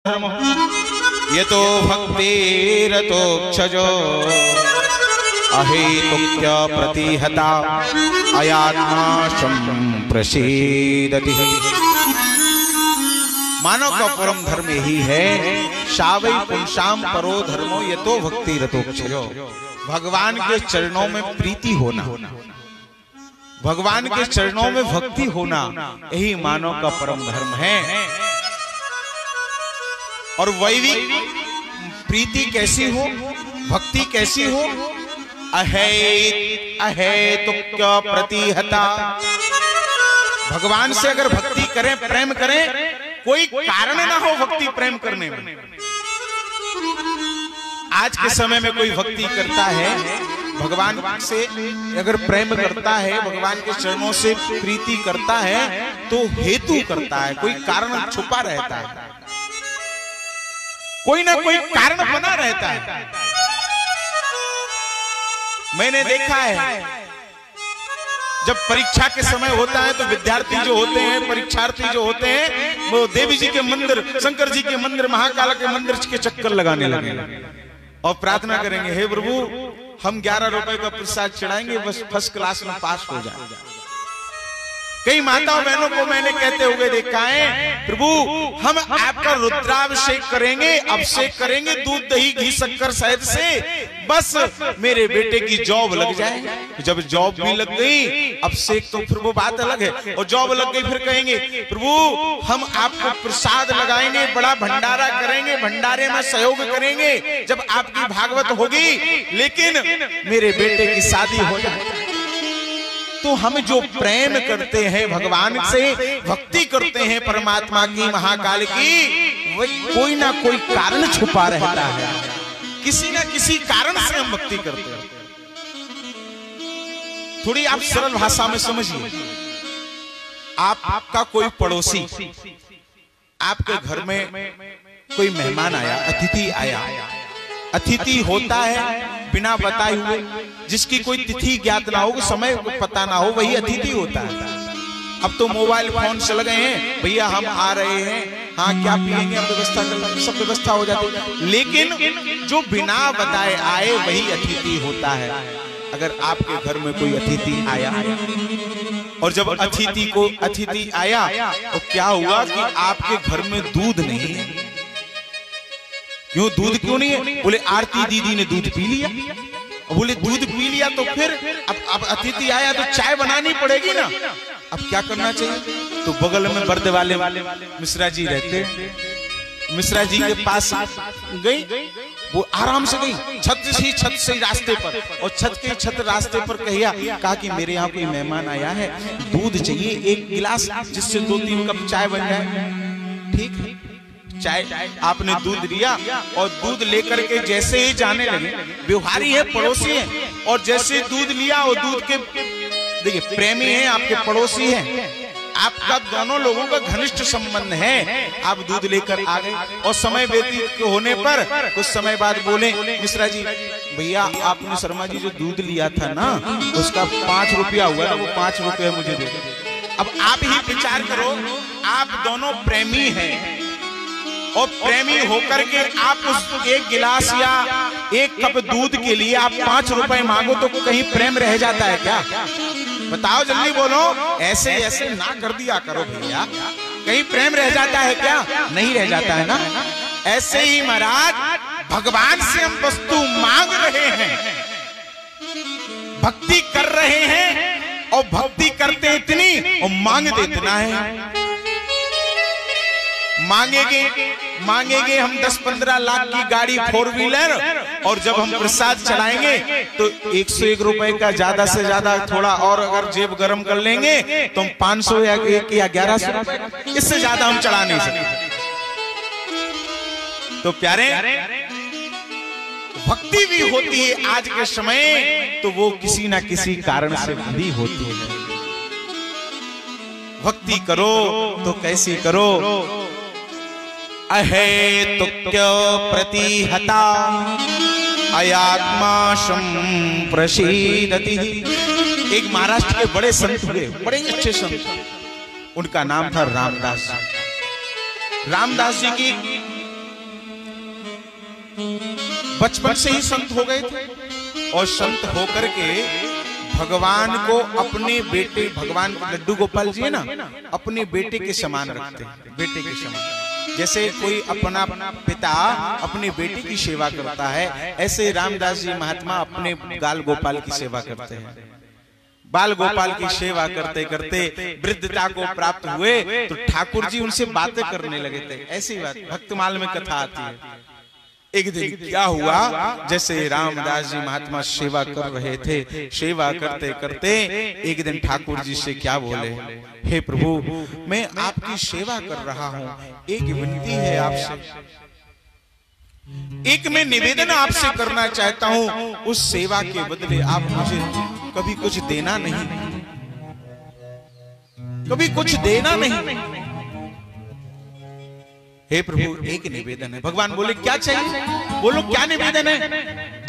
ये तो भक्तिरतोक्षजो अहेतुक्य प्रतिहता अयात्मा संप्रसीदति। मानव का परम धर्म यही है, शावै पुंसाम परो धर्मो ये तो भक्तिरतोक्षजो। भगवान के चरणों में प्रीति होना, भगवान के चरणों में भक्ति होना, यही मानव का परम धर्म है। और वैदिक प्रीति कैसी हो, भक्ति कैसी हो? अहेतुक्य प्रतिहता। भगवान से अगर भक्ति करें, प्रेम करें, कोई कारण ना हो भक्ति प्रेम करने में। आज के समय में कोई भक्ति करता है, भगवान से अगर प्रेम करता है, भगवान के चरणों से प्रीति करता है, तो हेतु करता है, कोई कारण छुपा रहता है, कोई ना कोई कारण बना रहता है। मैंने देखा है, जब परीक्षा के समय होता है तो विद्यार्थी जो होते हैं, परीक्षार्थी जो होते हैं, वो देवी जी के मंदिर, शंकर जी के मंदिर, महाकाल के मंदिर के चक्कर लगाने लगे और प्रार्थना करेंगे, हे प्रभु हम 11 रुपए का प्रसाद चढ़ाएंगे, बस फर्स्ट क्लास में पास हो जाए। कई माताओं बहनों को मैंने कहते हुए देखा है, प्रभु हम आपका रुद्राभिषेक करेंगे, अभिषेक करेंगे दूध दही घी शक्कर शहद से, बस मेरे बेटे की जॉब लग जाए। जब जॉब भी लग गई, अभिषेक तो फिर वो बात अलग है, और जॉब लग गई फिर कहेंगे, प्रभु हम आपको प्रसाद लगाएंगे, बड़ा भंडारा करेंगे, भंडारे में सहयोग करेंगे जब आपकी भागवत होगी, लेकिन मेरे बेटे की शादी हो जाए। तो हम जो प्रेम करते हैं भगवान से, भक्ति करते हैं परमात्मा की, महाकाल की, वही कोई ना कोई कारण छुपा रहता है, किसी ना किसी कारण से हम भक्ति करते हैं। थोड़ी आप सरल भाषा में समझिए, आपका कोई पड़ोसी, आपके घर में कोई मेहमान आया, अतिथि आया। अतिथि होता है बिना बताए हुए, जिसकी कोई तिथि ज्ञात ना हो, समय पता ना हो, वही अतिथि होता है। अब तो मोबाइल फोन चल गए हैं, भैया हम आ रहे हैं, हाँ क्या पिएंगे, हम व्यवस्था कर, सब व्यवस्था हो जाती है। लेकिन जो बिना बताए आए वही अतिथि होता है। अगर आपके घर में कोई अतिथि आया, और जब अतिथि आया तो क्या हुआ कि आपके घर में दूध नहीं है। क्यों दूध क्यों नहीं है? बोले आरती दीदी ने दूध पी लिया। बोले दूध पी लिया तो फिर अब अतिथि आया तो चाय बनानी पड़ेगी ना। अब क्या करना चाहिए? तो बगल में बर्द वाले मिश्रा जी रहते, मिश्रा जी के पास गई, वो आराम से गई, छत से रास्ते पर, और छत रास्ते पर कहा कि मेरे यहाँ कोई मेहमान आया है, दूध चाहिए 1 गिलास, जिससे 2-3 कप चाय बन जाए। ठीक है, चाय आपने दूध लिया, और दूध लेकर के जैसे ही जाने लगे, व्यवहारी है, पड़ोसी है, और जैसे दूध लिया, और दूध के देखिए प्रेमी है, आपके पड़ोसी है, आपका दोनों लोगों का घनिष्ठ संबंध है। आप दूध लेकर आ गए, और समय व्यतीत होने पर कुछ समय बाद बोले, मिश्रा जी भैया आपने शर्मा जी जो दूध लिया था ना, उसका 5 रुपया हुआ था, वो 5 रुपये मुझे दे दो। अब आप ही विचार करो, आप दोनों प्रेमी हैं, और प्रेमी होकर के आप उस 1 गिलास या 1 कप दूध के लिए आप 5 रुपए मांगो, तो कहीं प्रेम रह जाता है क्या? बताओ जल्दी बोलो, ऐसे ऐसे ना कर दिया करो भैया, कहीं प्रेम रह जाता है क्या? नहीं रह जाता है ना। ऐसे ही महाराज भगवान से हम वस्तु मांग रहे हैं, भक्ति कर रहे हैं, और भक्ति करते इतनी और मांगते इतना है। मांगेंगे हम 10-15 लाख की गाड़ी 4 व्हीलर, और जब हम प्रसाद चढ़ाएंगे तो 101 रुपए का ज्यादा से ज्यादा, थोड़ा और अगर जेब गरम कर लेंगे तो हम 500 या 1100, इससे ज्यादा हम चढ़ा नहीं सकते। तो प्यारे, भक्ति भी होती है आज के समय, तो वो किसी ना किसी कारण से भी होती है। भक्ति करो तो कैसी करो? अहेतुक्य प्रतिहता अयात्मा संप्रसीदति। एक महाराष्ट्र के बड़े संत हुए, बड़े अच्छे संत, उनका नाम था रामदास। रामदास जी की बचपन से ही संत हो गए थे और संत होकर के भगवान को अपने बेटे, भगवान लड्डू गोपाल जी है ना, अपने बेटे के समान रखते हैं, बेटे के समान। जैसे कोई अपना पिता अपने बेटे की सेवा करता है, ऐसे रामदास जी महात्मा अपने बाल गोपाल की सेवा करते हैं। बाल गोपाल की सेवा करते करते वृद्धता को प्राप्त हुए तो ठाकुर जी उनसे बातें करने लगे थे। ऐसी बात भक्तमाल में कथा आती है। एक दिन क्या हुआ, जैसे रामदास जी महात्मा सेवा कर रहे थे, सेवा करते करते एक दिन ठाकुर जी से क्या बोले, हे प्रभु मैं आपकी सेवा कर रहा हूं, एक विनती है आपसे, एक मैं निवेदन आपसे करना चाहता हूं, उस सेवा के बदले आप मुझे कभी कुछ देना नहीं, कभी कुछ देना नहीं। हे प्रभु एक निवेदन है। भगवान बोले क्या चाहिए? बोलो क्या निवेदन है?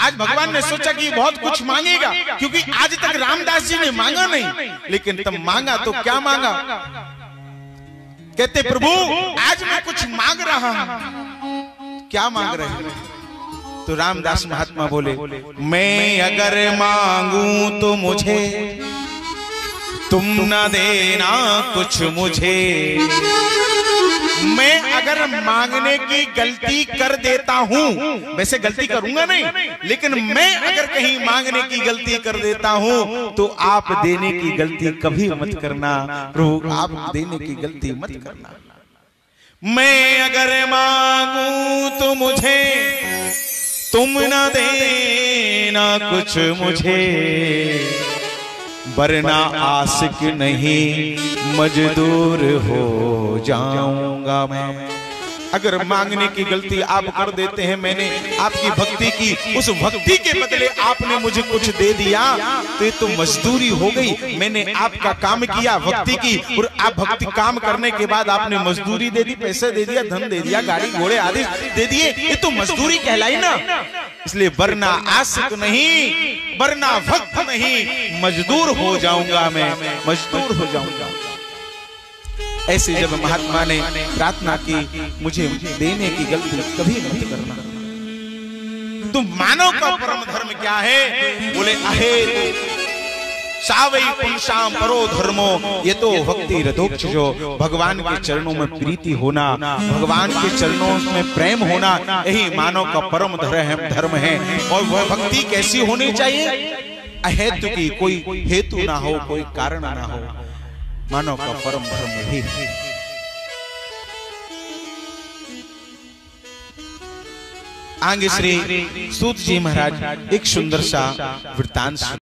आज भगवान ने सोचा कि बहुत कुछ मांगेगा, क्योंकि आज तक रामदास जी ने मांगा नहीं, लेकिन तब मांगा तो क्या मांगा? कहते प्रभु आज मैं कुछ मांग रहा हूं। क्या मांग रहे हैं? तो रामदास महात्मा बोले मैं अगर मांगू तो मुझे तुम न देना कुछ मुझे, मैं अगर मांगने की गलती कर देता हूं, वैसे गलती करूंगा नहीं, लेकिन मैं अगर कहीं मांगने की गलती कर देता हूं तो आप देने की गलती कभी मत करना प्रभु, आप देने की गलती मत करना। मैं अगर मांगू तो मुझे तुम न देना कुछ मुझे, वरना आशिक नहीं मजदूर हो जाऊंगा मैं। अगर मांगने की गलती आप कर देते हैं, मैंने आपकी भक्ति की, उस भक्ति के बदले आपने मुझे कुछ दे दिया तो ये तो मजदूरी हो गई। मैंने आपका काम किया, भक्ति की, और आप भक्ति काम करने के बाद आपने मजदूरी दे दी, पैसे दे दिया, धन दे दिया, गाड़ी घोड़े आदि दे दिए, ये तो मजदूरी कहलाई ना। इसलिए वरना आशिक नहीं, वरना भक्त नहीं, मजदूर हो जाऊंगा मैं, मजदूर हो जाऊंगा। ऐसे जब महात्मा ने प्रार्थना की मुझे देने की गलती कभी मत करना। तो मानव का परम धर्म क्या है? बोले अहे सावई पुंसाम परो धर्मो, ये तो भक्ति रथोक्ष, जो भगवान के चरणों में प्रीति होना, भगवान के चरणों में प्रेम होना, यही मानव का परम धर्म है। और वह भक्ति कैसी होनी चाहिए? अहेतु की, कोई हेतु ना हो, कोई कारण ना हो, मानव का परम धर्म ही है। आगे श्री सूत जी महाराज एक सुंदर सा वृत्तांत